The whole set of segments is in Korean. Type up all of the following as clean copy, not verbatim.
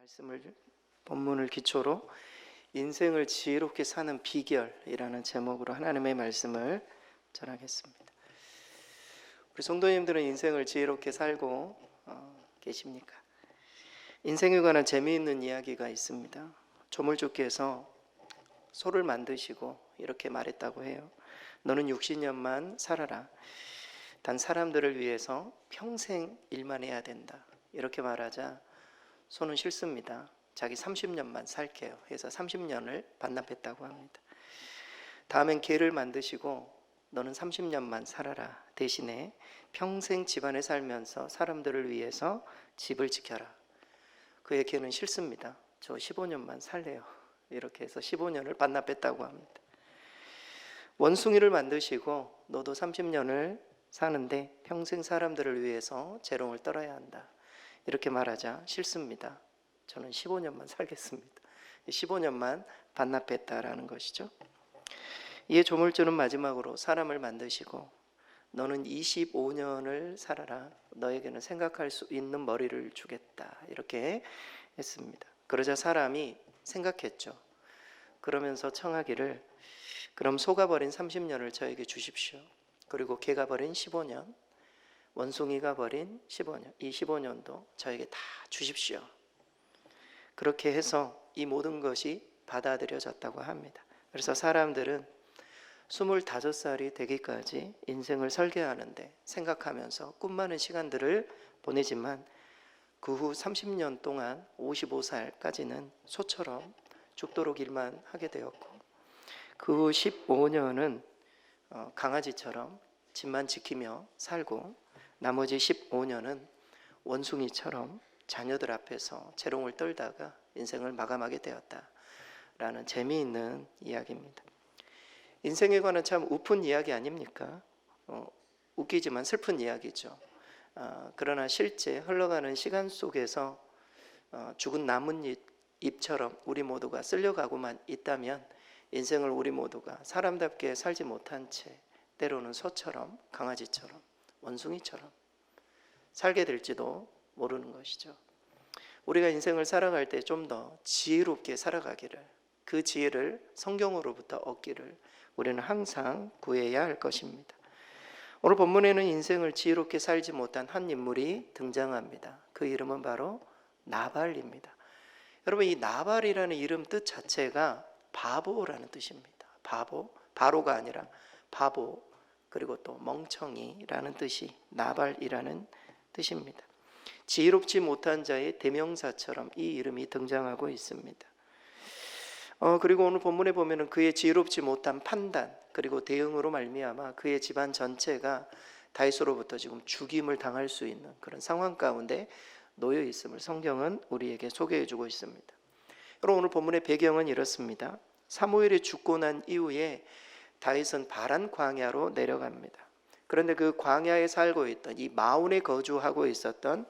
말씀을 본문을 기초로 인생을 지혜롭게 사는 비결이라는 제목으로 하나님의 말씀을 전하겠습니다. 우리 성도님들은 인생을 지혜롭게 살고 계십니까? 인생에 관한 재미있는 이야기가 있습니다. 조물주께서 소를 만드시고 이렇게 말했다고 해요. 너는 60년만 살아라. 단 사람들을 위해서 평생 일만 해야 된다. 이렇게 말하자 소는 싫습니다. 자기 30년만 살게요 해서 30년을 반납했다고 합니다. 다음엔 개를 만드시고 너는 30년만 살아라. 대신에 평생 집안에 살면서 사람들을 위해서 집을 지켜라. 그의 개는 싫습니다. 저 15년만 살래요. 이렇게 해서 15년을 반납했다고 합니다. 원숭이를 만드시고 너도 30년을 사는데 평생 사람들을 위해서 재롱을 떨어야 한다. 이렇게 말하자 싫습니다. 저는 15년만 살겠습니다. 15년만 반납했다라는 것이죠. 이에 조물주는 마지막으로 사람을 만드시고 너는 25년을 살아라. 너에게는 생각할 수 있는 머리를 주겠다. 이렇게 했습니다. 그러자 사람이 생각했죠. 그러면서 청하기를 그럼 소가 버린 30년을 저에게 주십시오. 그리고 개가 버린 15년, 원숭이가 버린 15년, 이 15년도 저에게 다 주십시오. 그렇게 해서 이 모든 것이 받아들여졌다고 합니다. 그래서 사람들은 25살이 되기까지 인생을 설계하는데 생각하면서 꿈 많은 시간들을 보내지만 그 후 30년 동안 55살까지는 소처럼 죽도록 일만 하게 되었고 그 후 15년은 강아지처럼 집만 지키며 살고 나머지 15년은 원숭이처럼 자녀들 앞에서 재롱을 떨다가 인생을 마감하게 되었다라는 재미있는 이야기입니다. 인생에 관한 참 우픈 이야기 아닙니까? 웃기지만 슬픈 이야기죠. 그러나 실제 흘러가는 시간 속에서 죽은 나뭇잎처럼 우리 모두가 쓸려가고만 있다면 인생을 우리 모두가 사람답게 살지 못한 채 때로는 소처럼 강아지처럼 원숭이처럼 살게 될지도 모르는 것이죠. 우리가 인생을 살아갈 때 좀 더 지혜롭게 살아가기를, 그 지혜를 성경으로부터 얻기를 우리는 항상 구해야 할 것입니다. 오늘 본문에는 인생을 지혜롭게 살지 못한 한 인물이 등장합니다. 그 이름은 바로 나발입니다. 여러분, 이 나발이라는 이름 뜻 자체가 바보라는 뜻입니다. 바로가 아니라 바보, 그리고 또 멍청이라는 뜻이 나발이라는 뜻입니다. 지혜롭지 못한 자의 대명사처럼 이 이름이 등장하고 있습니다. 그리고 오늘 본문에 보면은 그의 지혜롭지 못한 판단 그리고 대응으로 말미암아 그의 집안 전체가 다윗으로부터 지금 죽임을 당할 수 있는 그런 상황 가운데 놓여 있음을 성경은 우리에게 소개해주고 있습니다. 여러분, 오늘 본문의 배경은 이렇습니다. 사무엘이 죽고 난 이후에 다윗은 바란 광야로 내려갑니다. 그런데 그 광야에 살고 있던 이 마온에 거주하고 있었던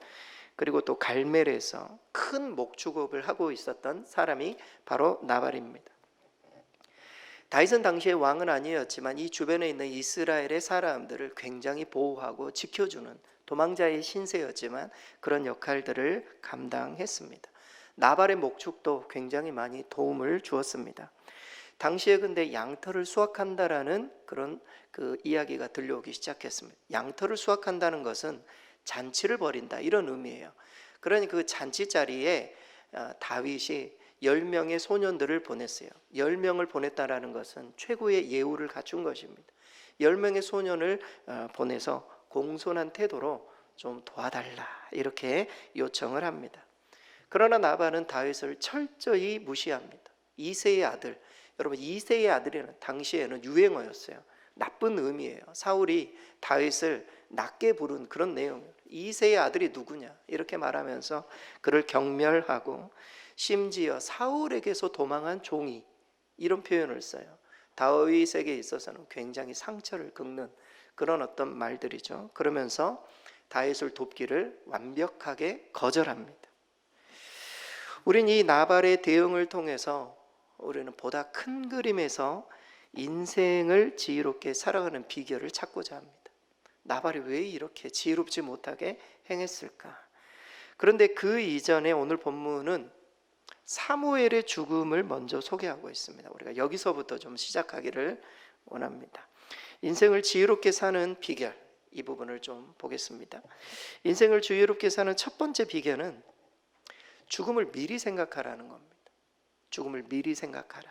그리고 또 갈멜에서 큰 목축업을 하고 있었던 사람이 바로 나발입니다. 다윗은 당시에 왕은 아니었지만 이 주변에 있는 이스라엘의 사람들을 굉장히 보호하고 지켜주는 도망자의 신세였지만 그런 역할들을 감당했습니다. 나발의 목축도 굉장히 많이 도움을 주었습니다. 당시에 근데 양털을 수확한다라는 그런 그 이야기가 들려오기 시작했습니다. 양털을 수확한다는 것은 잔치를 벌인다 이런 의미예요. 그러니 그 잔치 자리에 다윗이 10명의 소년들을 보냈어요. 10명을 보냈다라는 것은 최고의 예우를 갖춘 것입니다. 10명의 소년을 보내서 공손한 태도로 좀 도와달라 이렇게 요청을 합니다. 그러나 나발은 다윗을 철저히 무시합니다. 2세의 아들, 여러분 2세의 아들이라는 당시에는 유행어였어요. 나쁜 의미예요. 사울이 다윗을 낮게 부른 그런 내용이에요. 2세의 아들이 누구냐 이렇게 말하면서 그를 경멸하고 심지어 사울에게서 도망한 종이 이런 표현을 써요. 다윗에게 있어서는 굉장히 상처를 긁는 그런 어떤 말들이죠. 그러면서 다윗을 돕기를 완벽하게 거절합니다. 우린 이 나발의 대응을 통해서 우리는 보다 큰 그림에서 인생을 지혜롭게 살아가는 비결을 찾고자 합니다. 나발이 왜 이렇게 지혜롭지 못하게 행했을까? 그런데 그 이전에 오늘 본문은 사무엘의 죽음을 먼저 소개하고 있습니다. 우리가 여기서부터 좀 시작하기를 원합니다. 인생을 지혜롭게 사는 비결, 이 부분을 좀 보겠습니다. 인생을 지혜롭게 사는 첫 번째 비결은 죽음을 미리 생각하라는 겁니다. 죽음을 미리 생각하라.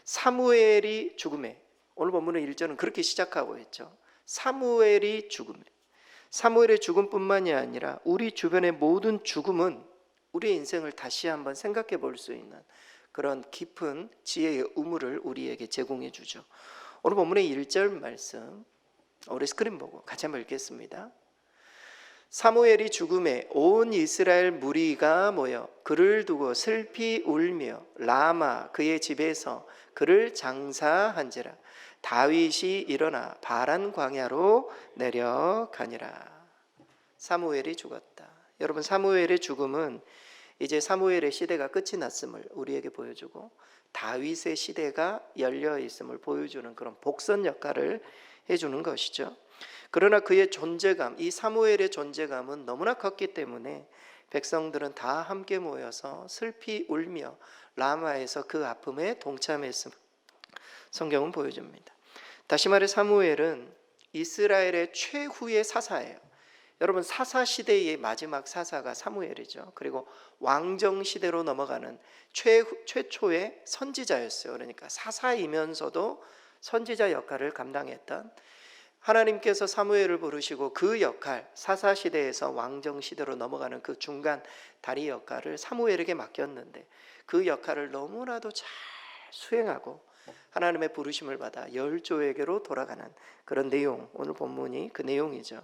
사무엘이 죽음에, 오늘 본문의 1절은 그렇게 시작하고 있죠. 사무엘이 죽음에, 사무엘의 죽음뿐만이 아니라 우리 주변의 모든 죽음은 우리의 인생을 다시 한번 생각해 볼 수 있는 그런 깊은 지혜의 우물을 우리에게 제공해 주죠. 오늘 본문의 1절 말씀, 우리 스크린 보고 같이 한번 읽겠습니다. 사무엘이 죽음에 온 이스라엘 무리가 모여 그를 두고 슬피 울며 라마 그의 집에서 그를 장사한지라. 다윗이 일어나 바란 광야로 내려가니라. 사무엘이 죽었다. 여러분, 사무엘의 죽음은 이제 사무엘의 시대가 끝이 났음을 우리에게 보여주고 다윗의 시대가 열려 있음을 보여주는 그런 복선 역할을 해주는 것이죠. 그러나 그의 존재감, 이 사무엘의 존재감은 너무나 컸기 때문에 백성들은 다 함께 모여서 슬피 울며 라마에서 그 아픔에 동참했음을 성경은 보여줍니다. 다시 말해 사무엘은 이스라엘의 최후의 사사예요. 여러분, 사사 시대의 마지막 사사가 사무엘이죠. 그리고 왕정 시대로 넘어가는 최초의 선지자였어요. 그러니까 사사이면서도 선지자 역할을 감당했던, 하나님께서 사무엘을 부르시고 그 역할, 사사 시대에서 왕정 시대로 넘어가는 그 중간 다리 역할을 사무엘에게 맡겼는데 그 역할을 너무나도 잘 수행하고 하나님의 부르심을 받아 열조에게로 돌아가는 그런 내용, 오늘 본문이 그 내용이죠.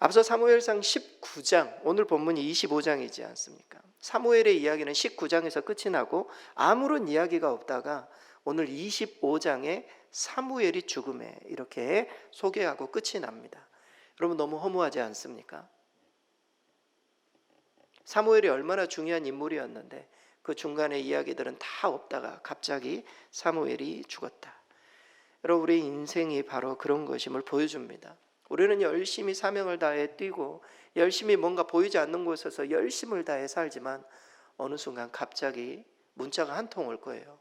앞서 사무엘상 19장, 오늘 본문이 25장이지 않습니까? 사무엘의 이야기는 19장에서 끝이 나고 아무런 이야기가 없다가 오늘 25장에 사무엘이 죽음에 이렇게 소개하고 끝이 납니다. 여러분, 너무 허무하지 않습니까? 사무엘이 얼마나 중요한 인물이었는데 그 중간의 이야기들은 다 없다가 갑자기 사무엘이 죽었다. 여러분, 우리 인생이 바로 그런 것임을 보여줍니다. 우리는 열심히 사명을 다해 뛰고 열심히 뭔가 보이지 않는 곳에서 열심을 다해 살지만 어느 순간 갑자기 문자가 한 통 올 거예요.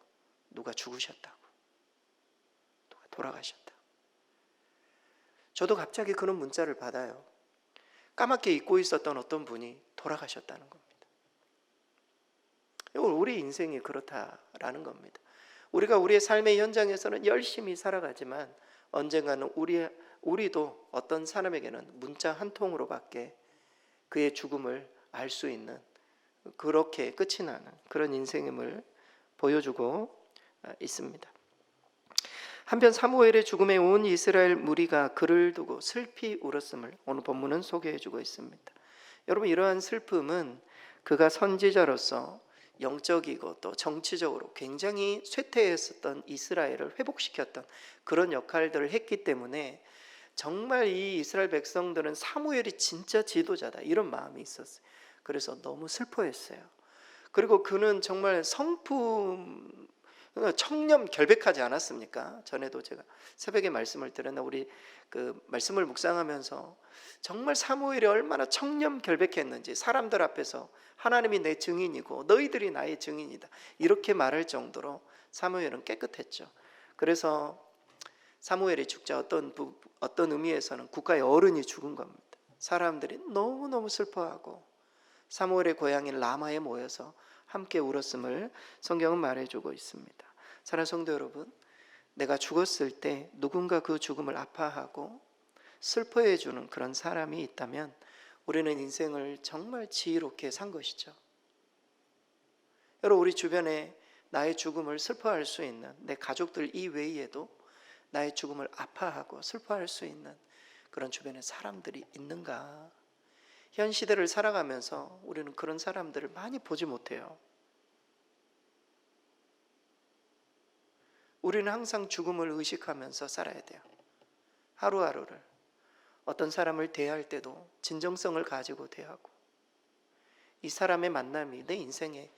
누가 죽으셨다고, 누가 돌아가셨다. 저도 갑자기 그런 문자를 받아요. 까맣게 잊고 있었던 어떤 분이 돌아가셨다는 겁니다. 우리 인생이 그렇다라는 겁니다. 우리가 우리의 삶의 현장에서는 열심히 살아가지만 언젠가는 우리도 어떤 사람에게는 문자 한 통으로밖에 그의 죽음을 알 수 있는, 그렇게 끝이 나는 그런 인생임을 보여주고 있습니다. 한편 사무엘의 죽음에 온 이스라엘 무리가 그를 두고 슬피 울었음을 오늘 본문은 소개해주고 있습니다. 여러분, 이러한 슬픔은 그가 선지자로서 영적이고 또 정치적으로 굉장히 쇠퇴했었던 이스라엘을 회복시켰던 그런 역할들을 했기 때문에 정말 이 이스라엘 백성들은 사무엘이 진짜 지도자다 이런 마음이 있었어요. 그래서 너무 슬퍼했어요. 그리고 그는 정말 성품, 청렴 결백하지 않았습니까? 전에도 제가 새벽에 말씀을 드렸나, 우리 그 말씀을 묵상하면서 정말 사무엘이 얼마나 청렴 결백했는지, 사람들 앞에서 하나님이 내 증인이고 너희들이 나의 증인이다 이렇게 말할 정도로 사무엘은 깨끗했죠. 그래서 사무엘이 죽자 어떤 의미에서는 국가의 어른이 죽은 겁니다. 사람들이 너무너무 슬퍼하고 사무엘의 고향인 라마에 모여서 함께 울었음을 성경은 말해주고 있습니다. 사랑하는 성도 여러분, 내가 죽었을 때 누군가 그 죽음을 아파하고 슬퍼해주는 그런 사람이 있다면 우리는 인생을 정말 지혜롭게 산 것이죠. 여러분, 우리 주변에 나의 죽음을 슬퍼할 수 있는 내 가족들 이외에도 나의 죽음을 아파하고 슬퍼할 수 있는 그런 주변에 사람들이 있는가? 현 시대를 살아가면서 우리는 그런 사람들을 많이 보지 못해요. 우리는 항상 죽음을 의식하면서 살아야 돼요. 하루하루를. 어떤 사람을 대할 때도 진정성을 가지고 대하고, 이 사람의 만남이 내 인생의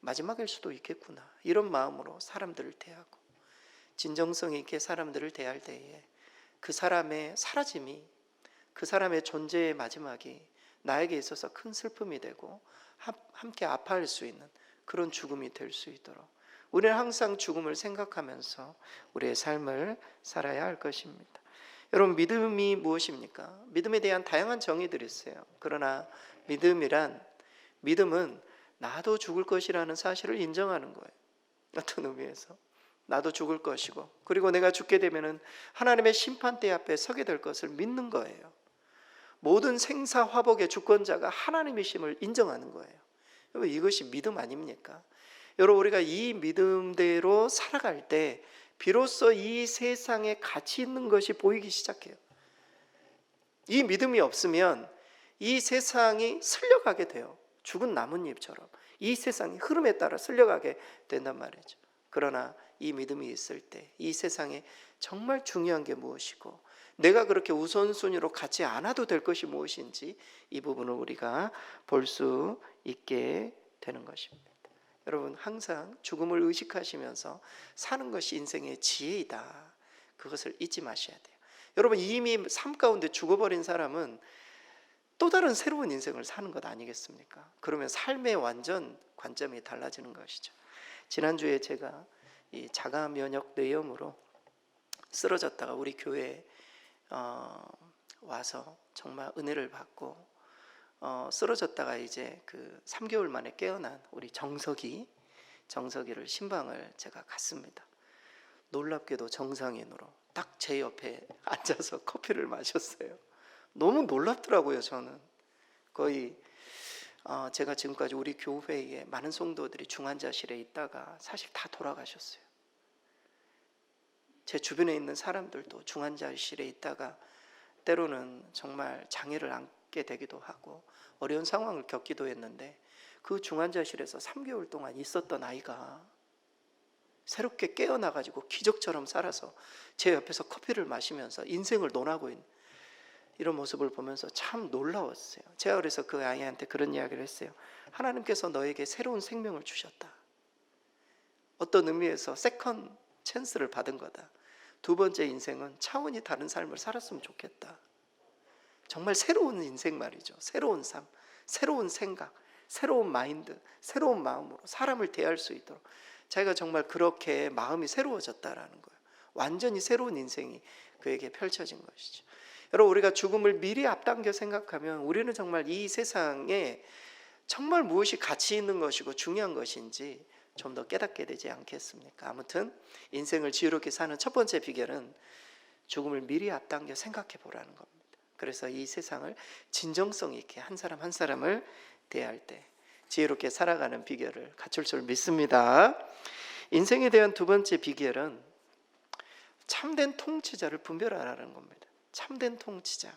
마지막일 수도 있겠구나 이런 마음으로 사람들을 대하고, 진정성 있게 사람들을 대할 때에 그 사람의 사라짐이, 그 사람의 존재의 마지막이 나에게 있어서 큰 슬픔이 되고 함께 아파할 수 있는 그런 죽음이 될 수 있도록 우리는 항상 죽음을 생각하면서 우리의 삶을 살아야 할 것입니다. 여러분, 믿음이 무엇입니까? 믿음에 대한 다양한 정의들이 있어요. 그러나 믿음은 나도 죽을 것이라는 사실을 인정하는 거예요. 어떤 의미에서 나도 죽을 것이고, 그리고 내가 죽게 되면은 하나님의 심판대 앞에 서게 될 것을 믿는 거예요. 모든 생사화복의 주권자가 하나님이심을 인정하는 거예요. 여러분, 이것이 믿음 아닙니까? 여러분, 우리가 이 믿음대로 살아갈 때 비로소 이 세상에 가치 있는 것이 보이기 시작해요. 이 믿음이 없으면 이 세상이 슬려가게 돼요. 죽은 나뭇잎처럼 이 세상이 흐름에 따라 슬려가게 된단 말이죠. 그러나 이 믿음이 있을 때 이 세상에 정말 중요한 게 무엇이고, 내가 그렇게 우선순위로 갖지 않아도 될 것이 무엇인지, 이 부분을 우리가 볼 수 있게 되는 것입니다. 여러분, 항상 죽음을 의식하시면서 사는 것이 인생의 지혜이다, 그것을 잊지 마셔야 돼요. 여러분, 이미 삶 가운데 죽어버린 사람은 또 다른 새로운 인생을 사는 것 아니겠습니까? 그러면 삶의 완전 관점이 달라지는 것이죠. 지난주에 제가 이 자가 면역 뇌염으로 쓰러졌다가 우리 교회에 와서 정말 은혜를 받고 쓰러졌다가 이제 그 3개월 만에 깨어난 우리 정석이를 신방을 제가 갔습니다. 놀랍게도 정상인으로 딱 제 옆에 앉아서 커피를 마셨어요. 너무 놀랍더라고요. 저는 거의 제가 지금까지 우리 교회에 많은 성도들이 중환자실에 있다가 사실 다 돌아가셨어요. 제 주변에 있는 사람들도 중환자실에 있다가 때로는 정말 장애를 안게 되기도 하고 어려운 상황을 겪기도 했는데, 그 중환자실에서 3개월 동안 있었던 아이가 새롭게 깨어나가지고 기적처럼 살아서 제 옆에서 커피를 마시면서 인생을 논하고 있는 이런 모습을 보면서 참 놀라웠어요. 제가 그래서 그 아이한테 그런 이야기를 했어요. 하나님께서 너에게 새로운 생명을 주셨다. 어떤 의미에서 세컨 찬스를 받은 거다. 두 번째 인생은 차원이 다른 삶을 살았으면 좋겠다. 정말 새로운 인생 말이죠. 새로운 삶, 새로운 생각, 새로운 마인드, 새로운 마음으로 사람을 대할 수 있도록 자기가 정말 그렇게 마음이 새로워졌다라는 거예요. 완전히 새로운 인생이 그에게 펼쳐진 것이죠. 여러분, 우리가 죽음을 미리 앞당겨 생각하면 우리는 정말 이 세상에 정말 무엇이 가치 있는 것이고 중요한 것인지 좀 더 깨닫게 되지 않겠습니까? 아무튼 인생을 지혜롭게 사는 첫 번째 비결은 죽음을 미리 앞당겨 생각해 보라는 겁니다. 그래서 이 세상을 진정성 있게 한 사람 한 사람을 대할 때 지혜롭게 살아가는 비결을 갖출 줄 믿습니다. 인생에 대한 두 번째 비결은 참된 통치자를 분별하라는 겁니다. 참된 통치자.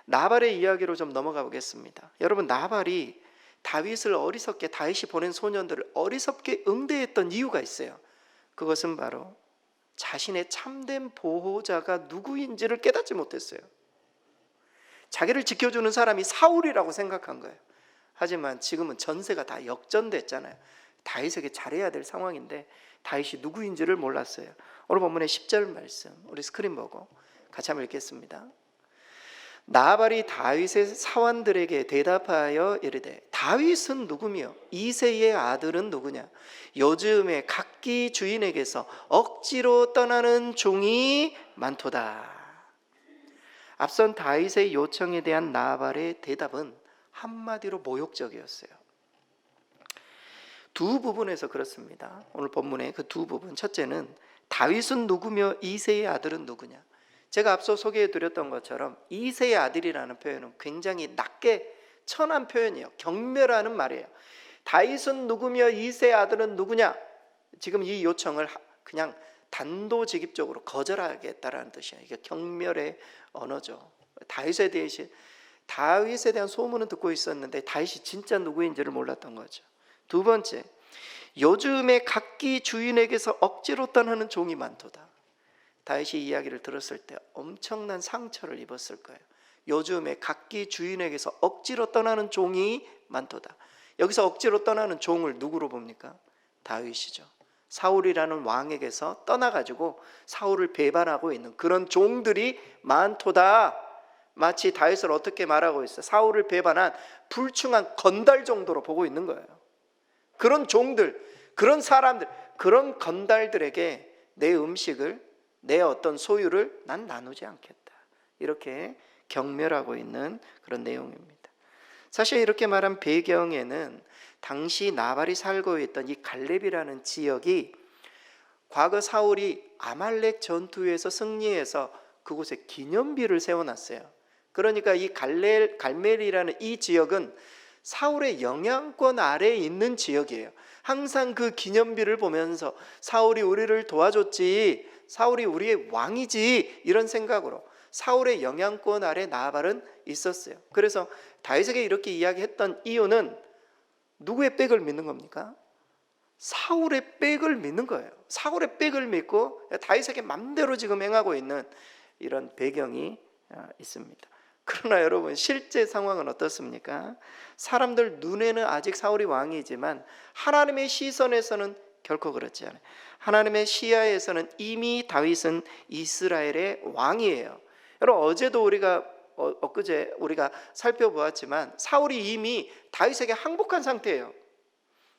나발의 이야기로 좀 넘어가 보겠습니다. 여러분, 나발이 다윗을 어리석게, 다윗이 보낸 소년들을 어리석게 응대했던 이유가 있어요. 그것은 바로 자신의 참된 보호자가 누구인지를 깨닫지 못했어요. 자기를 지켜주는 사람이 사울이라고 생각한 거예요. 하지만 지금은 전세가 다 역전됐잖아요. 다윗에게 잘해야 될 상황인데 다윗이 누구인지를 몰랐어요. 오늘 본문의 10절 말씀 우리 스크린 보고 같이 한번 읽겠습니다. 나발이 다윗의 사환들에게 대답하여 이르되 다윗은 누구며 이새의 아들은 누구냐? 요즘에 각기 주인에게서 억지로 떠나는 종이 많도다. 앞선 다윗의 요청에 대한 나발의 대답은 한마디로 모욕적이었어요. 두 부분에서 그렇습니다. 오늘 본문의 그 두 부분, 첫째는 다윗은 누구며 이새의 아들은 누구냐? 제가 앞서 소개해드렸던 것처럼 이새의 아들이라는 표현은 굉장히 낮게 천한 표현이에요. 경멸하는 말이에요. 다윗은 누구며 이새의 아들은 누구냐? 지금 이 요청을 그냥 단도직입적으로 거절하겠다라는 뜻이에요. 이게 경멸의 언어죠. 다윗에 대한 소문은 듣고 있었는데 다윗이 진짜 누구인지를 몰랐던 거죠. 두 번째, 요즘에 각기 주인에게서 억지로 떠나는 종이 많도다. 다윗이 이야기를 들었을 때 엄청난 상처를 입었을 거예요. 요즘에 각기 주인에게서 억지로 떠나는 종이 많도다. 여기서 억지로 떠나는 종을 누구로 봅니까? 다윗이죠. 사울이라는 왕에게서 떠나가지고 사울을 배반하고 있는 그런 종들이 많도다. 마치 다윗을 어떻게 말하고 있어요? 사울을 배반한 불충한 건달 정도로 보고 있는 거예요. 그런 종들, 그런 사람들, 그런 건달들에게 내 음식을, 내 어떤 소유를 난 나누지 않겠다. 이렇게 경멸하고 있는 그런 내용입니다. 사실 이렇게 말한 배경에는 당시 나발이 살고 있던 이 갈렙이라는 지역이 과거 사울이 아말렉 전투에서 승리해서 그곳에 기념비를 세워놨어요. 그러니까 이 갈멜이라는 이 지역은 사울의 영향권 아래에 있는 지역이에요. 항상 그 기념비를 보면서 사울이 우리를 도와줬지, 사울이 우리의 왕이지, 이런 생각으로 사울의 영향권 아래 나발은 있었어요. 그래서 다윗에게 이렇게 이야기했던 이유는 누구의 백을 믿는 겁니까? 사울의 백을 믿는 거예요. 사울의 백을 믿고 다윗에게 맘대로 지금 행하고 있는 이런 배경이 있습니다. 그러나 여러분, 실제 상황은 어떻습니까? 사람들 눈에는 아직 사울이 왕이지만 하나님의 시선에서는 결코 그렇지 않아요. 하나님의 시야에서는 이미 다윗은 이스라엘의 왕이에요. 여러분, 어제도 엊그제 우리가 살펴보았지만 사울이 이미 다윗에게 항복한 상태예요.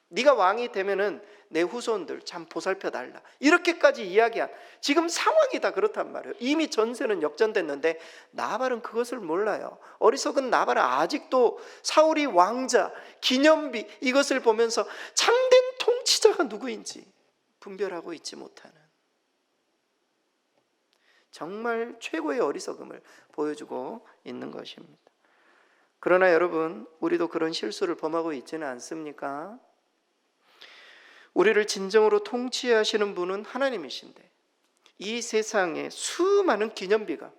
네가 왕이 되면은 내 후손들 참 보살펴 달라, 이렇게까지 이야기한 지금 상황이 다 그렇단 말이에요. 이미 전세는 역전됐는데 나발은 그것을 몰라요. 어리석은 나발은 아직도 사울이 왕자, 기념비, 이것을 보면서 참된 통치자가 누구인지 분별하고 있지 못하는 정말 최고의 어리석음을 보여주고 있는 것입니다. 그러나 여러분, 우리도 그런 실수를 범하고 있지는 않습니까? 우리를 진정으로 통치하시는 분은 하나님이신데 이 세상에 수많은 기념비가,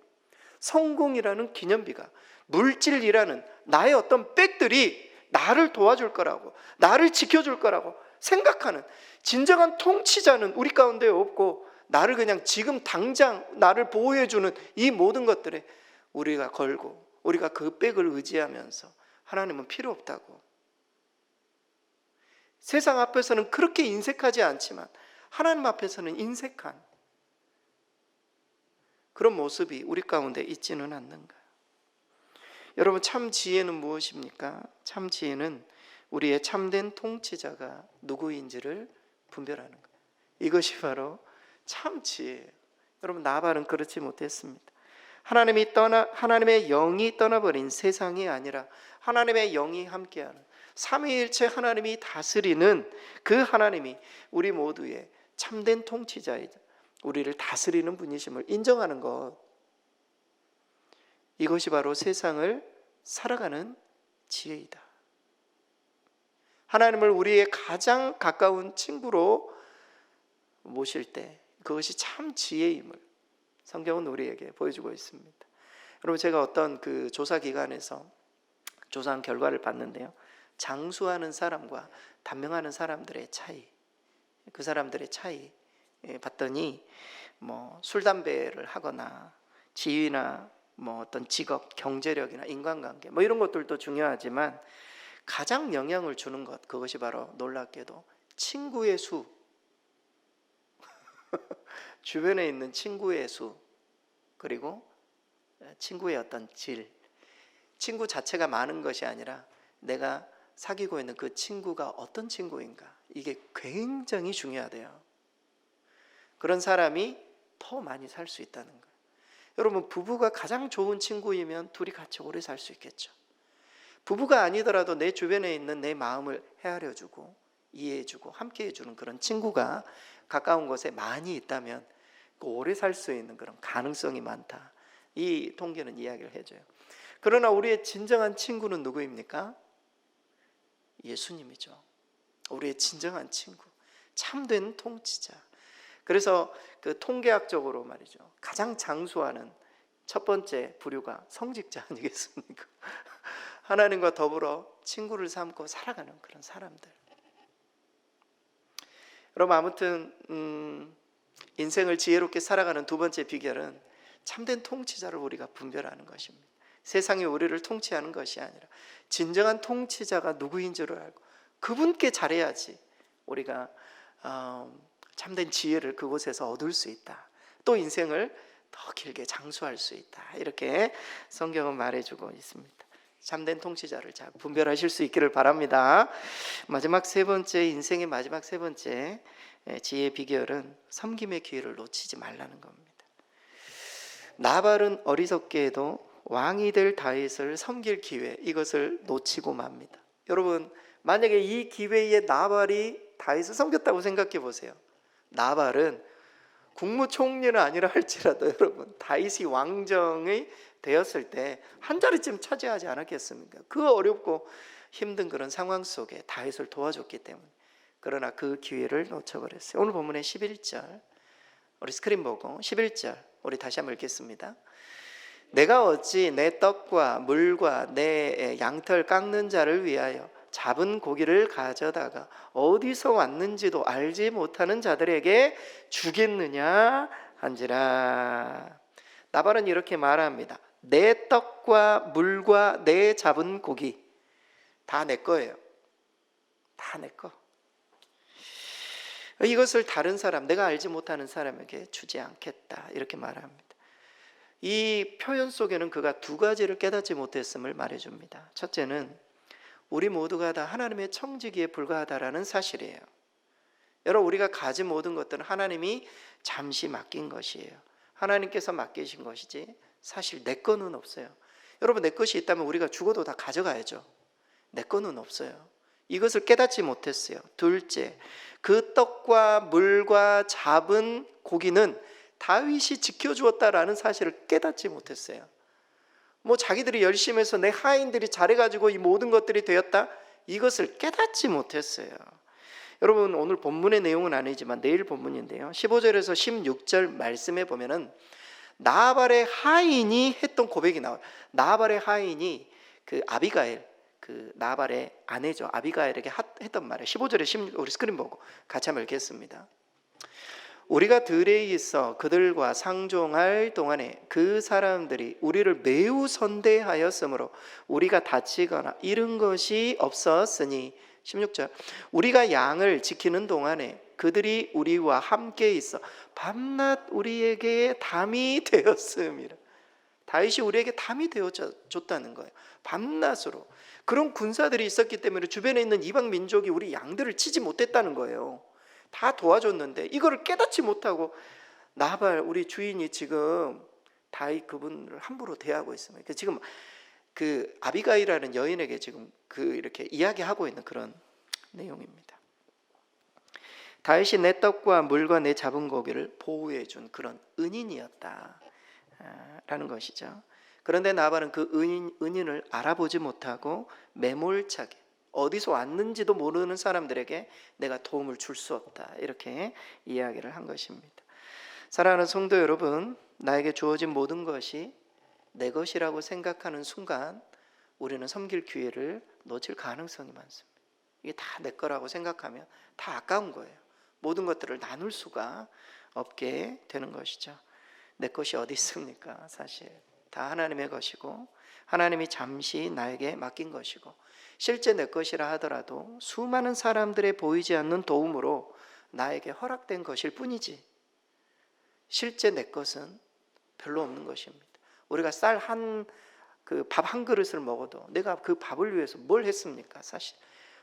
성공이라는 기념비가, 물질이라는 나의 어떤 백들이 나를 도와줄 거라고, 나를 지켜줄 거라고 생각하는 진정한 통치자는 우리 가운데 없고, 나를 그냥 지금 당장 나를 보호해주는 이 모든 것들에 우리가 걸고, 우리가 그 백을 의지하면서 하나님은 필요 없다고, 세상 앞에서는 그렇게 인색하지 않지만 하나님 앞에서는 인색한 그런 모습이 우리 가운데 있지는 않는가? 여러분, 참 지혜는 무엇입니까? 참 지혜는 우리의 참된 통치자가 누구인지를 분별하는 거예요. 이것이 바로 참 지혜예요. 여러분, 나발은 그렇지 못했습니다. 하나님의 영이 떠나버린 세상이 아니라 하나님의 영이 함께하는 삼위일체 하나님이 다스리는 그 하나님이 우리 모두의 참된 통치자이자 우리를 다스리는 분이심을 인정하는 것, 이것이 바로 세상을 살아가는 지혜이다. 하나님을 우리의 가장 가까운 친구로 모실 때 그것이 참 지혜임을 성경은 우리에게 보여주고 있습니다. 여러분, 제가 어떤 그 조사 기관에서 조사한 결과를 봤는데요, 장수하는 사람과 단명하는 사람들의 차이, 그 사람들의 차이 봤더니 술 담배를 하거나 지위나 어떤 직업, 경제력이나 인간관계 이런 것들도 중요하지만 가장 영향을 주는 것, 그것이 바로 놀랍게도 친구의 수, 주변에 있는 친구의 수, 그리고 친구의 어떤 질, 친구 자체가 많은 것이 아니라 내가 사귀고 있는 그 친구가 어떤 친구인가, 이게 굉장히 중요하대요. 그런 사람이 더 많이 살 수 있다는 거예요. 여러분, 부부가 가장 좋은 친구이면 둘이 같이 오래 살 수 있겠죠. 부부가 아니더라도 내 주변에 있는 내 마음을 헤아려주고 이해해주고 함께해주는 그런 친구가 가까운 곳에 많이 있다면 오래 살 수 있는 그런 가능성이 많다, 이 통계는 이야기를 해줘요. 그러나 우리의 진정한 친구는 누구입니까? 예수님이죠. 우리의 진정한 친구, 참된 통치자. 그래서 그 통계학적으로 말이죠, 가장 장수하는 첫 번째 부류가 성직자 아니겠습니까? 하나님과 더불어 친구를 삼고 살아가는 그런 사람들. 여러분, 아무튼 인생을 지혜롭게 살아가는 두 번째 비결은 참된 통치자를 우리가 분별하는 것입니다. 세상이 우리를 통치하는 것이 아니라 진정한 통치자가 누구인지를 알고 그분께 잘해야지 우리가 참된 지혜를 그곳에서 얻을 수 있다, 또 인생을 더 길게 장수할 수 있다, 이렇게 성경은 말해주고 있습니다. 참된 통치자를 잘 분별하실 수 있기를 바랍니다. 마지막 세 번째, 인생의 마지막 세 번째 지혜의 비결은 섬김의 기회를 놓치지 말라는 겁니다. 나발은 어리석게도 왕이 될 다윗을 섬길 기회, 이것을 놓치고 맙니다. 여러분, 만약에 이 기회에 나발이 다윗을 섬겼다고 생각해 보세요. 나발은 국무총리는 아니라 할지라도 여러분, 다윗이 왕정이 되었을 때 한 자리쯤 차지하지 않았겠습니까? 그 어렵고 힘든 그런 상황 속에 다윗을 도와줬기 때문에. 그러나 그 기회를 놓쳐버렸어요. 오늘 본문의 11절, 우리 스크린 보고 11절 우리 다시 한번 읽겠습니다. 내가 어찌 내 떡과 물과 내 양털 깎는 자를 위하여 잡은 고기를 가져다가 어디서 왔는지도 알지 못하는 자들에게 주겠느냐 한지라. 나발은 이렇게 말합니다. 내 떡과 물과 내 잡은 고기 다 내 거예요. 다 내 거. 이것을 다른 사람, 내가 알지 못하는 사람에게 주지 않겠다, 이렇게 말합니다. 이 표현 속에는 그가 두 가지를 깨닫지 못했음을 말해줍니다. 첫째는 우리 모두가 다 하나님의 청지기에 불과하다라는 사실이에요. 여러분, 우리가 가진 모든 것들은 하나님이 잠시 맡긴 것이에요. 하나님께서 맡기신 것이지 사실 내 거는 없어요. 여러분, 내 것이 있다면 우리가 죽어도 다 가져가야죠. 내 거는 없어요. 이것을 깨닫지 못했어요. 둘째, 그 떡과 물과 잡은 고기는 다윗이 지켜주었다라는 사실을 깨닫지 못했어요. 자기들이 열심히 해서 내 하인들이 잘해가지고 이 모든 것들이 되었다, 이것을 깨닫지 못했어요. 여러분, 오늘 본문의 내용은 아니지만 내일 본문인데요, 15절에서 16절 말씀에 보면은 나발의 하인이 했던 고백이 나와요. 나발의 하인이 그 아비가일, 그 나발의 아내죠, 아비가일에게 했던 말이에요. 15절에 우리 스크린 보고 같이 한번 읽겠습니다. 우리가 들에 있어 그들과 상종할 동안에 그 사람들이 우리를 매우 선대하였으므로 우리가 다치거나 잃은 것이 없었으니, 16절, 우리가 양을 지키는 동안에 그들이 우리와 함께 있어 밤낮 우리에게 담이 되었음이라. 다윗이 우리에게 담이 되어줬다는 거예요. 밤낮으로. 그런 군사들이 있었기 때문에 주변에 있는 이방 민족이 우리 양들을 치지 못했다는 거예요. 다 도와줬는데 이거를 깨닫지 못하고 나발 우리 주인이 지금 다윗 그분을 함부로 대하고 있습니다. 지금 그 아비가일이라는 여인에게 지금 이렇게 이야기하고 있는 그런 내용입니다. 다윗이 내 떡과 물과 내 잡은 고기를 보호해 준 그런 은인이었다 라는 것이죠. 그런데 나발은 그 은인을 알아보지 못하고 매몰차게 어디서 왔는지도 모르는 사람들에게 내가 도움을 줄 수 없다, 이렇게 이야기를 한 것입니다. 사랑하는 성도 여러분, 나에게 주어진 모든 것이 내 것이라고 생각하는 순간 우리는 섬길 기회를 놓칠 가능성이 많습니다. 이게 다 내 거라고 생각하면 다 아까운 거예요. 모든 것들을 나눌 수가 없게 되는 것이죠. 내 것이 어디 있습니까? 사실 다 하나님의 것이고 하나님이 잠시 나에게 맡긴 것이고, 실제 내 것이라 하더라도 수많은 사람들의 보이지 않는 도움으로 나에게 허락된 것일 뿐이지 실제 내 것은 별로 없는 것입니다. 우리가 밥 한 그릇을 먹어도 내가 그 밥을 위해서 뭘 했습니까? 사실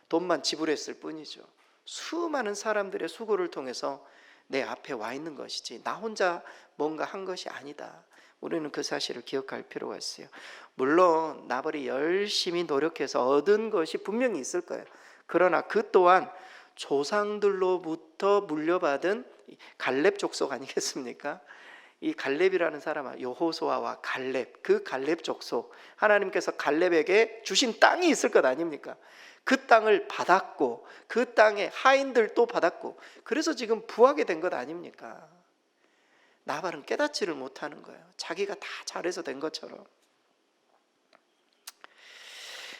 돈만 지불했을 뿐이죠. 수많은 사람들의 수고를 통해서 내 앞에 와 있는 것이지 나 혼자 뭔가 한 것이 아니다. 우리는 그 사실을 기억할 필요가 있어요. 물론 나발이 열심히 노력해서 얻은 것이 분명히 있을 거예요. 그러나 그 또한 조상들로부터 물려받은 갈렙 족속 아니겠습니까? 이 갈렙이라는 사람은 여호수아와 갈렙, 그 갈렙 족속, 하나님께서 갈렙에게 주신 땅이 있을 것 아닙니까? 그 땅을 받았고 그 땅에 하인들도 받았고 그래서 지금 부하게 된 것 아닙니까? 나발은 깨닫지를 못하는 거예요. 자기가 다 잘해서 된 것처럼.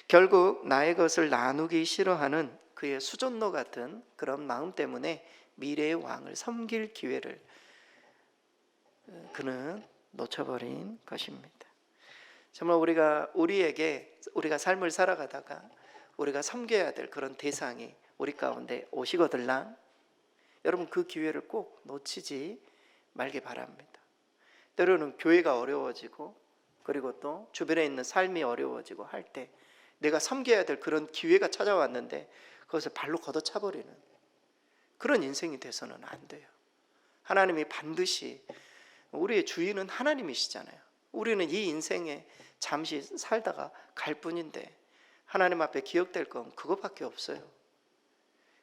결국 나의 것을 나누기 싫어하는 그의 수전노 같은 그런 마음 때문에 미래의 왕을 섬길 기회를 그는 놓쳐버린 것입니다. 정말 우리가 삶을 살아가다가 우리가 섬겨야 될 그런 대상이 우리 가운데 오시거들랑 여러분 그 기회를 꼭 놓치지 말기 바랍니다. 때로는 교회가 어려워지고 그리고 또 주변에 있는 삶이 어려워지고 할 때 내가 섬겨야 될 그런 기회가 찾아왔는데 그것을 발로 걷어차버리는 그런 인생이 돼서는 안 돼요. 하나님이 반드시, 우리의 주인은 하나님이시잖아요. 우리는 이 인생에 잠시 살다가 갈 뿐인데 하나님 앞에 기억될 건 그것밖에 없어요.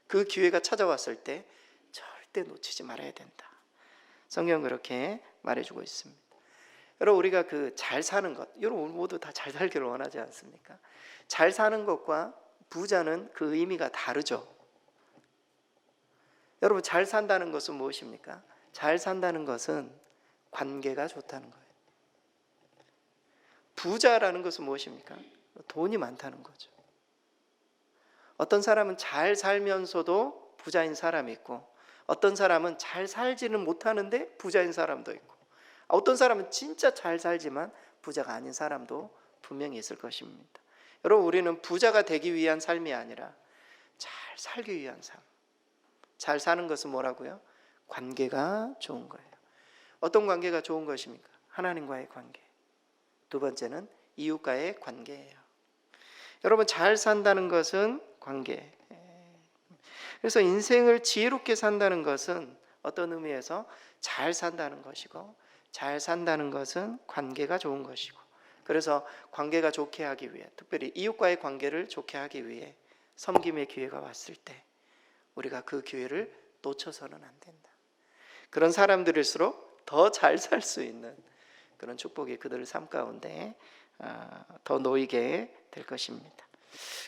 그 기회가 찾아왔을 때 절대 놓치지 말아야 된다. 성경은 그렇게 말해주고 있습니다. 여러분, 우리가 그 잘 사는 것, 여러분 모두 다 잘 살기를 원하지 않습니까? 잘 사는 것과 부자는 그 의미가 다르죠. 여러분, 잘 산다는 것은 무엇입니까? 잘 산다는 것은 관계가 좋다는 거예요. 부자라는 것은 무엇입니까? 돈이 많다는 거죠. 어떤 사람은 잘 살면서도 부자인 사람이 있고, 어떤 사람은 잘 살지는 못하는데 부자인 사람도 있고, 어떤 사람은 진짜 잘 살지만 부자가 아닌 사람도 분명히 있을 것입니다. 여러분, 우리는 부자가 되기 위한 삶이 아니라 잘 살기 위한 삶. 잘 사는 것은 뭐라고요? 관계가 좋은 거예요. 어떤 관계가 좋은 것입니까? 하나님과의 관계. 두 번째는 이웃과의 관계예요. 여러분, 잘 산다는 것은 관계. 그래서 인생을 지혜롭게 산다는 것은 어떤 의미에서 잘 산다는 것이고, 잘 산다는 것은 관계가 좋은 것이고, 그래서 관계가 좋게 하기 위해, 특별히 이웃과의 관계를 좋게 하기 위해 섬김의 기회가 왔을 때 우리가 그 기회를 놓쳐서는 안 된다. 그런 사람들일수록 더 잘 살 수 있는 그런 축복이 그들의 삶 가운데 더 놓이게 될 것입니다.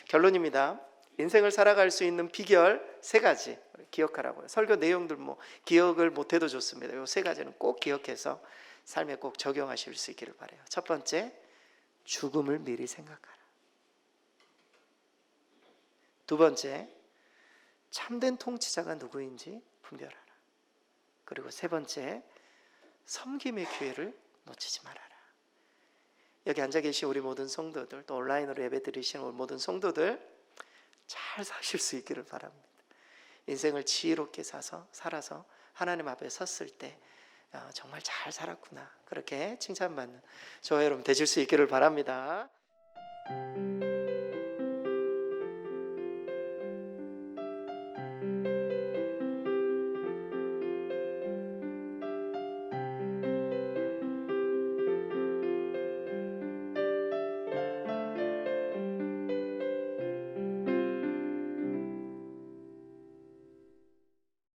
결론입니다. 인생을 살아갈 수 있는 비결 3가지 기억하라고요. 설교 내용들 기억을 못해도 좋습니다. 이 3가지는 꼭 기억해서 삶에 꼭 적용하실 수 있기를 바라요. 첫 번째, 죽음을 미리 생각하라. 두 번째, 참된 통치자가 누구인지 분별하라. 그리고 세 번째, 섬김의 기회를 놓치지 말아라. 여기 앉아 계신 우리 모든 성도들, 또 온라인으로 예배 드리시는 우리 모든 성도들 잘 사실 수 있기를 바랍니다. 인생을 지혜롭게 살아서 하나님 앞에 섰을 때 정말 잘 살았구나, 그렇게 칭찬받는 저와 여러분 되실 수 있기를 바랍니다.